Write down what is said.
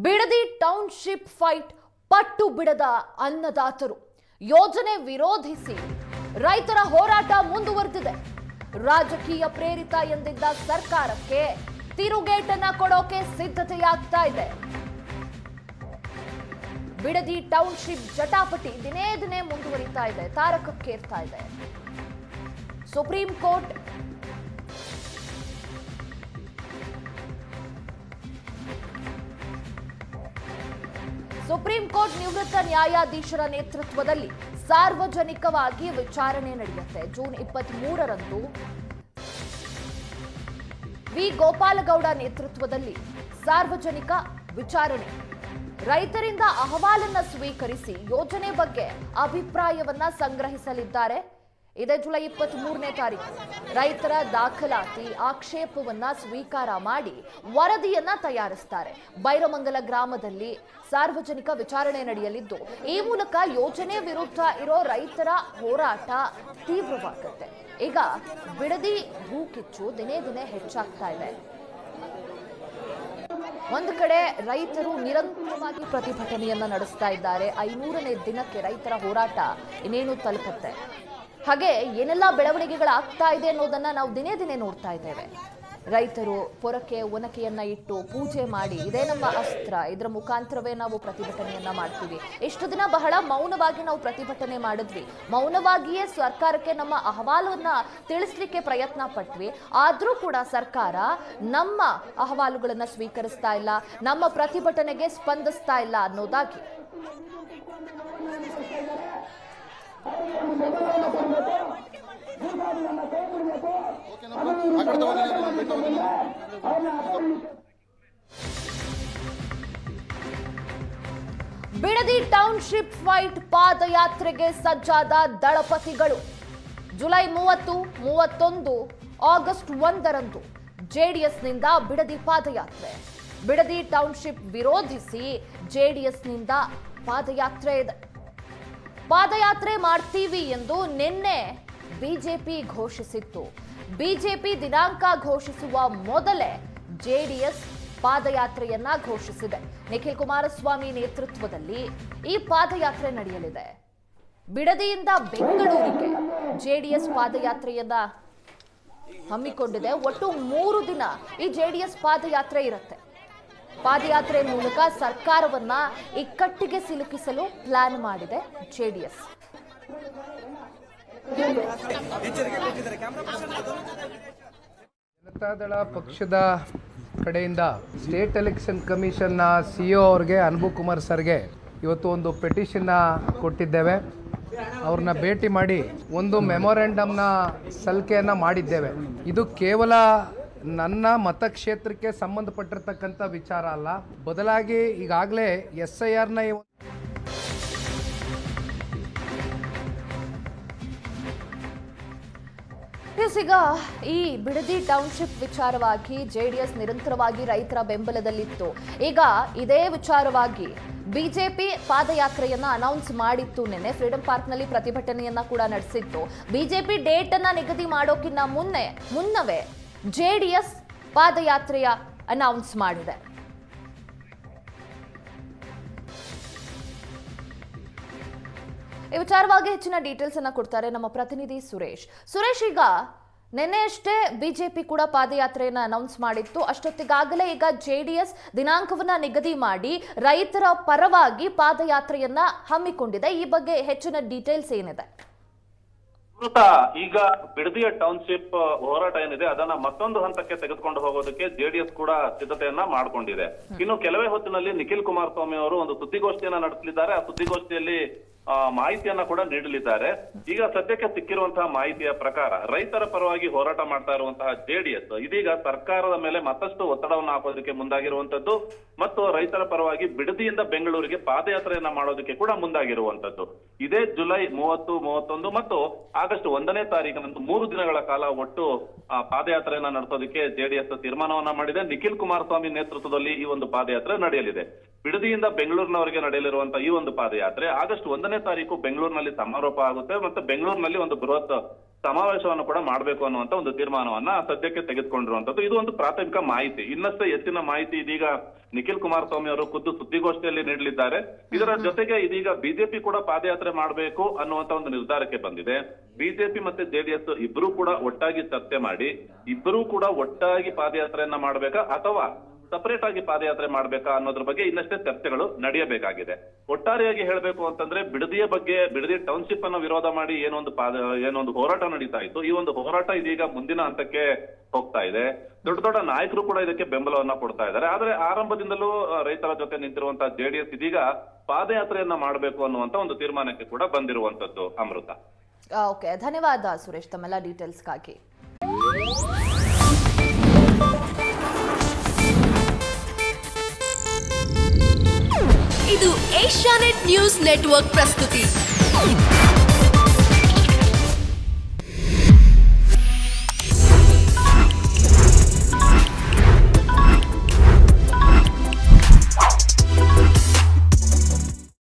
Bidadi township fight ಪಟ್ಟು ಬಿಡದ ಅನ್ನದಾತರು ಯೋಜನೆ ವಿರೋಧಿಸಿ ರೈತರ ಹೋರಾಟ ಮುಂದುವರೆದಿದೆ. ರಾಜಕೀಯ ಪ್ರೇರಿತ ಎಂದಿದ್ದ ಸರ್ಕಾರಕ್ಕೆ ತಿರುಗೇಟನ್ನ ಕೊಡೋಕೆ ಸಿದ್ಧತೆಯಾಗ್ತಾ ಇದೆ. ಬಿಡದಿ ಟೌನ್ಶಿಪ್ ಜಟಾಪಟಿ ದಿನೇ ದಿನೇ ಮುಂದುವರಿತಾ ಇದೆ, ತಾರಕಕ್ಕೇರ್ತಾ ಇದೆ. ಸುಪ್ರೀಂ ಕೋರ್ಟ್ ನಿವೃತ್ತ ನ್ಯಾಯಾಧೀಶರ ನೇತೃತ್ವದಲ್ಲಿ ಸಾರ್ವಜನಿಕವಾಗಿ ವಿಚಾರಣೆ ನಡೆಯುತ್ತೆ. ಜೂನ್ 23ರಂದು ವಿ ಗೋಪಾಲಗೌಡ ನೇತೃತ್ವದಲ್ಲಿ ಸಾರ್ವಜನಿಕ ವಿಚಾರಣೆ. ರೈತರಿಂದ ಅಹವಾಲನ್ನ ಸ್ವೀಕರಿಸಿ ಯೋಜನೆ ಬಗ್ಗೆ ಅಭಿಪ್ರಾಯವನ್ನ ಸಂಗ್ರಹಿಸಲಿದ್ದಾರೆ. ಇದೇ ಜುಲೈ 23ನೇ ತಾರೀಕು ರೈತರ ದಾಖಲಾತಿ ಆಕ್ಷೇಪವನ್ನ ಸ್ವೀಕಾರ ಮಾಡಿ ವರದಿಯನ್ನ ತಯಾರಿಸ್ತಾರೆ. ಬೈರಮಂಗಲ ಗ್ರಾಮದಲ್ಲಿ ಸಾರ್ವಜನಿಕ ವಿಚಾರಣೆ ನಡೆಯಲಿದ್ದು, ಈ ಮೂಲಕ ಯೋಜನೆ ವಿರುದ್ಧ ಇರೋ ರೈತರ ಹೋರಾಟ ತೀವ್ರವಾಗುತ್ತೆ. ಈಗ ಬಿಡದಿ ಭೂಕಿಚ್ಚು ದಿನೇ ದಿನೇ ಹೆಚ್ಚಾಗ್ತಾ ಇದೆ. ಒಂದು ಕಡೆ ರೈತರು ನಿರಂತರವಾಗಿ ಪ್ರತಿಭಟನೆಯನ್ನ ನಡೆಸ್ತಾ ಇದ್ದಾರೆ. 500ನೇ ದಿನಕ್ಕೆ ರೈತರ ಹೋರಾಟ ಇನ್ನೇನು ತಲುಪುತ್ತೆ. ಹಾಗೆ ಏನೆಲ್ಲ ಬೆಳವಣಿಗೆಗಳಾಗ್ತಾ ಇದೆ ಅನ್ನೋದನ್ನ ನಾವು ದಿನೇ ದಿನೇ ನೋಡ್ತಾ ಇದ್ದೇವೆ. ರೈತರು ಪೊರಕೆ ಒನಕೆಯನ್ನ ಇಟ್ಟು ಪೂಜೆ ಮಾಡಿ, ಇದೇ ನಮ್ಮ ಅಸ್ತ್ರ, ಇದರ ಮುಖಾಂತರವೇ ನಾವು ಪ್ರತಿಭಟನೆಯನ್ನ ಮಾಡ್ತೀವಿ. ಇಷ್ಟು ದಿನ ಬಹಳ ಮೌನವಾಗಿ ನಾವು ಪ್ರತಿಭಟನೆ ಮಾಡಿದ್ವಿ, ಮೌನವಾಗಿಯೇ ಸರ್ಕಾರಕ್ಕೆ ನಮ್ಮ ಅಹವಾಲನ್ನ ತಿಳಿಸ್ಲಿಕ್ಕೆ ಪ್ರಯತ್ನ ಪಟ್ವಿ. ಆದ್ರೂ ಕೂಡ ಸರ್ಕಾರ ನಮ್ಮ ಅಹವಾಲುಗಳನ್ನ ಸ್ವೀಕರಿಸ್ತಾ ಇಲ್ಲ, ನಮ್ಮ ಪ್ರತಿಭಟನೆಗೆ ಸ್ಪಂದಿಸ್ತಾ ಇಲ್ಲ ಅನ್ನೋದಾಗಿ ಬಿಡದಿ ಟೌನ್ಶಿಪ್ ಫೈಟ್ ಪಾದಯಾತ್ರೆಗೆ ಸಜ್ಜಾದ ದಳಪತಿಗಳು. ಜುಲೈ 30, 31, ಆಗಸ್ಟ್ 1ರಂದು ಜೆಡಿಎಸ್ನಿಂದ ಬಿಡದಿ ಪಾದಯಾತ್ರೆ. ಬಿಡದಿ ಟೌನ್ಶಿಪ್ ವಿರೋಧಿಸಿ ಜೆಡಿಎಸ್ನಿಂದ ಪಾದಯಾತ್ರೆ ಇದೆ. ಪಾದಯಾತ್ರೆ ಮಾಡ್ತೀವಿ ಎಂದು ನಿನ್ನೆ ಬಿಜೆಪಿ ಘೋಷಿಸಿತ್ತು. ಬಿಜೆಪಿ ದಿನಾಂಕ ಘೋಷಿಸುವ ಮೊದಲೇ ಜೆಡಿಎಸ್ ಪಾದಯಾತ್ರೆಯನ್ನ ಘೋಷಿಸಿದೆ. ನಿಖಿಲ್ ಕುಮಾರಸ್ವಾಮಿ ನೇತೃತ್ವದಲ್ಲಿ ಈ ಪಾದಯಾತ್ರೆ ನಡೆಯಲಿದೆ. ಬಿಡದಿಯಿಂದ ಬೆಂಗಳೂರಿಗೆ ಜೆಡಿಎಸ್ ಪಾದಯಾತ್ರೆಯನ್ನ ಹಮ್ಮಿಕೊಂಡಿದೆ. ಒಟ್ಟು 3 ದಿನ ಈ ಜೆಡಿಎಸ್ ಪಾದಯಾತ್ರೆ ಇರುತ್ತೆ. ಪಾದಯಾತ್ರೆ ಮೂಲಕ ಸರ್ಕಾರವನ್ನ ಇಕ್ಕಟ್ಟಿಗೆ ಸಿಲುಕಿಸಲು ಪ್ಲಾನ್ ಮಾಡಿದೆ ಜೆಡಿಎಸ್. ಜನತಾದಳ ಪಕ್ಷದ ಕಡೆಯಿಂದ ಸ್ಟೇಟ್ ಎಲೆಕ್ಷನ್ ಕಮಿಷನ್ನ ಸಿಇಒ ಅವರಿಗೆ, ಅನುಭವ್ ಕುಮಾರ್ ಸರ್ಗೆ ಇವತ್ತು ಒಂದು ಪೆಟಿಷನ್ನ ಕೊಟ್ಟಿದ್ದೇವೆ. ಅವ್ರನ್ನ ಭೇಟಿ ಮಾಡಿ ಒಂದು ಮೆಮೊರೆಂಡಮ್ನ ಸಲ್ಲಿಕೆಯನ್ನು ಮಾಡಿದ್ದೇವೆ. ಇದು ಕೇವಲ ನನ್ನ ಮತಕ್ಷೇತ್ರಕ್ಕೆ ಸಂಬಂಧಪಟ್ಟಿರ್ತಕ್ಕಂಥ ವಿಚಾರ ಅಲ್ಲ, ಬದಲಾಗಿ ಈಗಾಗಲೇ SIRನ ಈಗ ಈ ಬಿಡದಿ ಟೌನ್ಶಿಪ್ ವಿಚಾರವಾಗಿ ಜೆಡಿಎಸ್ ನಿರಂತರವಾಗಿ ರೈತರ ಬೆಂಬಲದಲ್ಲಿತ್ತು. ಈಗ ಇದೇ ವಿಚಾರವಾಗಿ ಬಿಜೆಪಿ ಪಾದಯಾತ್ರೆಯನ್ನ ಅನೌನ್ಸ್ ಮಾಡಿತ್ತು. ನಿನ್ನೆ ಫ್ರೀಡಂ ಪಾರ್ಕ್ನಲ್ಲಿ ಪ್ರತಿಭಟನೆಯನ್ನ ಕೂಡ ನಡೆಸಿತ್ತು. ಬಿಜೆಪಿ ಡೇಟ್ ಅನ್ನ ನಿಗದಿ ಮಾಡೋಕ್ಕಿಂತ ಮುನ್ನವೇ ಜೆಡಿಎಸ್ ಪಾದಯಾತ್ರೆಯ ಅನೌನ್ಸ್ ಮಾಡಿದೆ. ಈ ವಿಚಾರವಾಗಿ ಹೆಚ್ಚಿನ ಡೀಟೇಲ್ಸ್ ಅನ್ನ ಕೊಡ್ತಾರೆ ನಮ್ಮ ಪ್ರತಿನಿಧಿ ಸುರೇಶ್. ಈಗ ನಿನ್ನೆಯಷ್ಟೇ ಬಿಜೆಪಿ ಕೂಡ ಪಾದಯಾತ್ರೆಯನ್ನ ಅನೌನ್ಸ್ ಮಾಡಿತ್ತು. ಅಷ್ಟೊತ್ತಿಗಾಗಲೇ ಈಗ ಜೆಡಿಎಸ್ ದಿನಾಂಕವನ್ನ ನಿಗದಿ ಮಾಡಿ ರೈತರ ಪರವಾಗಿ ಪಾದಯಾತ್ರೆಯನ್ನ ಹಮ್ಮಿಕೊಂಡಿದೆ. ಈ ಬಗ್ಗೆ ಹೆಚ್ಚಿನ ಡೀಟೇಲ್ಸ್ ಏನಿದೆ? ಈಗ ಬಿಡದಿಯ ಟೌನ್ಶಿಪ್ ಹೋರಾಟ ಏನಿದೆ ಅದನ್ನ ಮತ್ತೊಂದು ಹಂತಕ್ಕೆ ತೆಗೆದುಕೊಂಡು ಹೋಗೋದಕ್ಕೆ ಜೆಡಿಎಸ್ ಕೂಡ ಸಿದ್ಧತೆಯನ್ನ ಮಾಡಿಕೊಂಡಿದೆ. ಇನ್ನು ಕೆಲವೇ ಹೊತ್ತಿನಲ್ಲಿ ನಿಖಿಲ್ ಕುಮಾರಸ್ವಾಮಿ ಅವರು ಒಂದು ಸುದ್ದಿಗೋಷ್ಠಿಯನ್ನ ನಡೆಸಲಿದ್ದಾರೆ. ಆ ಸುದ್ದಿಗೋಷ್ಠಿಯಲ್ಲಿ ಮಾಹಿತಿಯನ್ನ ಕೂಡ ನೀಡಲಿದ್ದಾರೆ. ಈಗ ಸದ್ಯಕ್ಕೆ ಸಿಕ್ಕಿರುವಂತಹ ಮಾಹಿತಿಯ ಪ್ರಕಾರ ರೈತರ ಪರವಾಗಿ ಹೋರಾಟ ಮಾಡ್ತಾ ಇರುವಂತಹ ಜೆಡಿಎಸ್ ಇದೀಗ ಸರ್ಕಾರದ ಮೇಲೆ ಮತ್ತಷ್ಟು ಒತ್ತಡವನ್ನು ಹಾಕೋದಕ್ಕೆ ಮುಂದಾಗಿರುವಂತದ್ದು ಮತ್ತು ರೈತರ ಪರವಾಗಿ ಬಿಡದಿಯಿಂದ ಬೆಂಗಳೂರಿಗೆ ಪಾದಯಾತ್ರೆಯನ್ನ ಮಾಡೋದಕ್ಕೆ ಕೂಡ ಮುಂದಾಗಿರುವಂತದ್ದು. ಇದೇ ಜುಲೈ 30, 31 ಮತ್ತು ಆಗಸ್ಟ್ 1ನೇ ತಾರೀಕಿನಂದು 3 ದಿನಗಳ ಕಾಲ ಒಟ್ಟು ಪಾದಯಾತ್ರೆಯನ್ನ ನಡೆಸೋದಕ್ಕೆ ಜೆಡಿಎಸ್ ತೀರ್ಮಾನವನ್ನ ಮಾಡಿದೆ. ನಿಖಿಲ್ ಕುಮಾರಸ್ವಾಮಿ ನೇತೃತ್ವದಲ್ಲಿ ಈ ಒಂದು ಪಾದಯಾತ್ರೆ ನಡೆಯಲಿದೆ. ಬಿಡದಿಯಿಂದ ಬೆಂಗಳೂರಿನವರೆಗೆ ನಡೆಯಲಿರುವಂತಹ ಈ ಒಂದು ಪಾದಯಾತ್ರೆ ಆಗಸ್ಟ್ 1ನೇ ತಾರೀಕು ಬೆಂಗಳೂರಿನಲ್ಲಿ ಸಮಾರೋಪ ಆಗುತ್ತೆ. ಮತ್ತೆ ಬೆಂಗಳೂರಿನಲ್ಲಿ ಒಂದು ಬೃಹತ್ ಸಮಾವೇಶವನ್ನು ಕೂಡ ಮಾಡಬೇಕು ಅನ್ನುವಂತ ಒಂದು ತೀರ್ಮಾನವನ್ನ ಸದ್ಯಕ್ಕೆ ತೆಗೆದುಕೊಂಡಿರುವಂತದ್ದು. ಇದು ಒಂದು ಪ್ರಾಥಮಿಕ ಮಾಹಿತಿ. ಇನ್ನಷ್ಟೇ ಹೆಚ್ಚಿನ ಮಾಹಿತಿ ಇದೀಗ ನಿಖಿಲ್ ಕುಮಾರಸ್ವಾಮಿ ಅವರು ಖುದ್ದು ಸುದ್ದಿಗೋಷ್ಠಿಯಲ್ಲಿ ನೀಡಲಿದ್ದಾರೆ. ಇದರ ಜೊತೆಗೆ ಇದೀಗ ಬಿಜೆಪಿ ಕೂಡ ಪಾದಯಾತ್ರೆ ಮಾಡಬೇಕು ಅನ್ನುವಂತ ಒಂದು ನಿರ್ಧಾರಕ್ಕೆ ಬಂದಿದೆ. ಬಿಜೆಪಿ ಮತ್ತೆ ಜೆಡಿಎಸ್ ಇಬ್ಬರೂ ಕೂಡ ಒಟ್ಟಾಗಿ ಚರ್ಚೆ ಮಾಡಿ ಇಬ್ಬರೂ ಕೂಡ ಒಟ್ಟಾಗಿ ಪಾದಯಾತ್ರೆಯನ್ನ ಮಾಡಬೇಕಾ ಅಥವಾ ಸಪರೇಟ್ ಆಗಿ ಪಾದಯಾತ್ರೆ ಮಾಡ್ಬೇಕಾ ಅನ್ನೋದ್ರ ಬಗ್ಗೆ ಇನ್ನಷ್ಟೇ ಚರ್ಚೆಗಳು ನಡೆಯಬೇಕಾಗಿದೆ. ಒಟ್ಟಾರೆಯಾಗಿ ಹೇಳ್ಬೇಕು ಅಂತಂದ್ರೆ ಬಿಡದಿಯ ಬಗ್ಗೆ, ಬಿಡದಿ ಟೌನ್ಶಿಪ್ ಅನ್ನು ವಿರೋಧ ಮಾಡಿ ಏನೊಂದು ಹೋರಾಟ ನಡೀತಾ ಇತ್ತು, ಈ ಒಂದು ಹೋರಾಟ ಇದೀಗ ಮುಂದಿನ ಹಂತಕ್ಕೆ ಹೋಗ್ತಾ ಇದೆ. ದೊಡ್ಡ ದೊಡ್ಡ ನಾಯಕರು ಕೂಡ ಇದಕ್ಕೆ ಬೆಂಬಲವನ್ನ ಕೊಡ್ತಾ ಇದ್ದಾರೆ. ಆದ್ರೆ ಆರಂಭದಿಂದಲೂ ರೈತರ ಜೊತೆ ನಿಂತಿರುವಂತಹ ಜೆಡಿಎಸ್ ಇದೀಗ ಪಾದಯಾತ್ರೆಯನ್ನ ಮಾಡಬೇಕು ಅನ್ನುವಂತ ಒಂದು ತೀರ್ಮಾನಕ್ಕೆ ಕೂಡ ಬಂದಿರುವಂತದ್ದು. ಅಮೃತ. ಓಕೆ, ಧನ್ಯವಾದ ಸುರೇಶ್ ತಮ್ಮೆಲ್ಲ ಡೀಟೇಲ್ಸ್ಗಾಗಿ. ಇದು ಏಷ್ಯಾನೆಟ್ ನ್ಯೂಸ್ ನೆಟ್ವರ್ಕ್ ಪ್ರಸ್ತುತಿ.